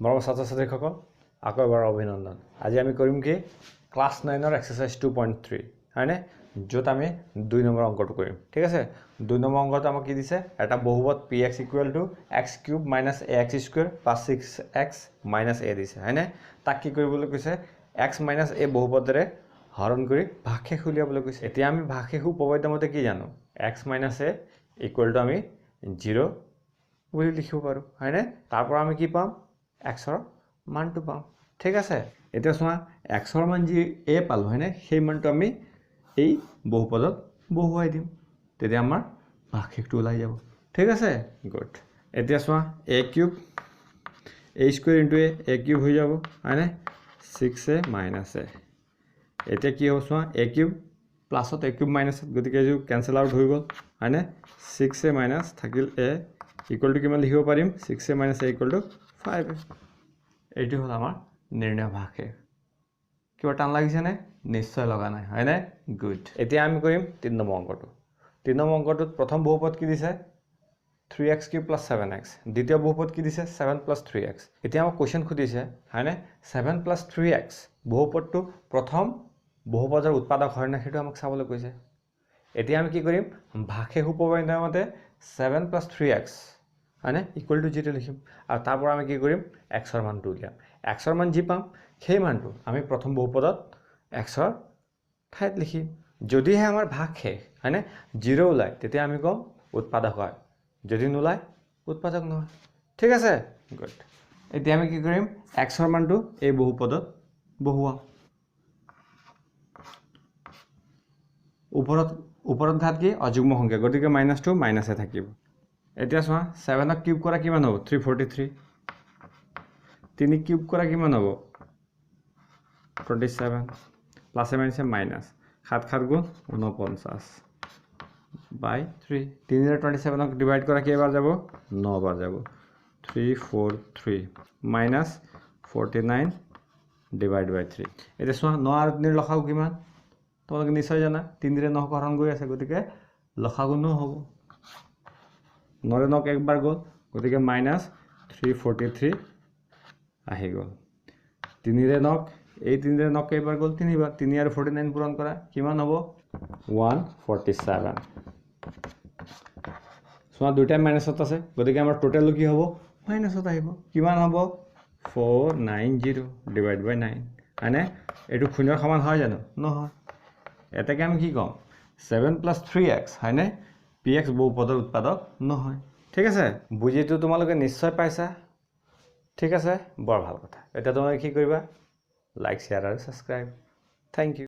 মৰমৰ ছাত্ৰ-ছাত্ৰীসকল আকৌ এবাৰ অভিনন্দন আজি আমি কৰিম কি ক্লাস 9 ৰ এক্সাৰসাইজ 2.3 হয়নে যত আমি 2 নম্বৰ অংকটো কৰিম ঠিক আছে 2 নম্বৰ অংকটো আমাক কি দিছে এটা বহুপদ px x³ - ax² + 6x - a দিছে হয়নে তাক কি কৰিবলৈ কৈছে x - a বহুপদৰে হৰণ কৰি ভাগশেষ উলিয়াবলৈ কৈছে এতিয়া আমি ভাগশেষ উপপাদ্যমতে কি জানো x - a = আমি 0 বুলি লিখিব পাৰো হয়নে তাৰ পৰা আমি কি পাম x ৰ মানটো পাম ঠিক আছে এতিয়া চোৱা x ৰ মান যি a পালো হয়নে সেই মানটো আমি এই বহুপদত বহুৱাই দিম তেতিয়া আমাৰ ভাগশেষটো ওলাই যাব ঠিক আছে গুড এতিয়া চোৱা a³ a² * a³ হৈ যাব হয়নে 6a - a এতিয়া কি হ'ব চোৱা a³ প্লাছত a³ - গতিকে এই কেনসেল আউট হৈ গ'ল হয়নে 6a - থাকিল a = কিমান লিখিব পাৰিম 6a - a = 5a এইটো হল আমাৰ নিৰ্ণয় ভাগশেষ কিবা টান লাগিছে নে নিশ্চয় লগা নাই হয়নে গুড এতিয়া আমি কৰিম 3 নম্বৰ অংকটো 3 নম্বৰ অংকটোত প্ৰথম বহুপদ কি দিছে 3x³ + 7x দ্বিতীয় বহুপদ কি দিছে 7 + 3x এতিয়া আমাক কোৱেশ্চন খুদিছে হয়নে 7 + 3x বহুপদটো প্ৰথম বহুপদৰ উৎপাদক হয় না সেইটো আমাক চাবলৈ কৈছে এতিয়া আমি কি কৰিম ভাগশেষ উপপাদ্যৰ মতে 7 + 3x হয়নে = 0 লিখিম আৰু তাৰ পৰা আমি কি কৰিম x ৰ মানটো উলিয়াম x ৰ মান যি পাম সেই মানটো আমি প্ৰথম বহুপদত x ৰ ঠাইত লিখিম যদিহে আমাৰ ভাগশেষ হয়নে 0 ওলাই তেতিয়া আমি কম উৎপাদক হয় যদি নোলায় উৎপাদক নহয় ঠিক আছে গুড এতিয়া আমি কি কৰিম x ৰ মানটো এই বহুপদত বহুৱাম ওপৰত ঘাত কি অযুগ্ম সংখ্যা গতিকে -2 - a থাকিব এতিয়া চোৱা 7 ক কিউব কৰা কিমান হ'ব 343 3 কিউব কৰা কিমান হ'ব 27 প্লাস এ মাইনাস 7 7 গুণ 49 বাই 3 3 ৰে 27 ক ডিভাইড কৰা কেইবাৰ যাব 9 বাৰ যাব 343 মাইনাস 49 ডিভাইড বাই 3 এতিয়া চোৱা 9 আৰু 3 ৰ লসাগু কিমান তোমালোকে নিশ্চয় জানা 3 ৰে 9 হৰণ গৈ আছে গতিকে লসাগু 9 হ'ব 9 ৰে 9 একবাৰ গ'ল গতিকে -343 আহি গ'ল 3 ৰে 9 এই 3 ৰে 9 কেইবাৰ গ'ল 3 বাৰ 3 আৰু 49 পূৰণ কৰা কিমান হ'ব 147 সোয়া দুইটা মাইনাসত আছে গতিকে আমাৰ টোটাল কি হ'ব মাইনাসত আহিব কিমান হ'ব 490 ডিভাইড বাই 9 মানে এটো শূন্যৰ সমান হয় জানো নহয় এটাকে আমি কি কম 7 + 3x হয়নে px বহুপদৰ উৎপাদক নহয় ঠিক আছে বুজিটো তোমালোকে নিশ্চয় পাইছা ঠিক আছে বৰ ভাল কথা এটা তোমালোকে কি কৰিবা লাইক শেয়াৰ আৰু সাবস্ক্ৰাইব থ্যাংক ইউ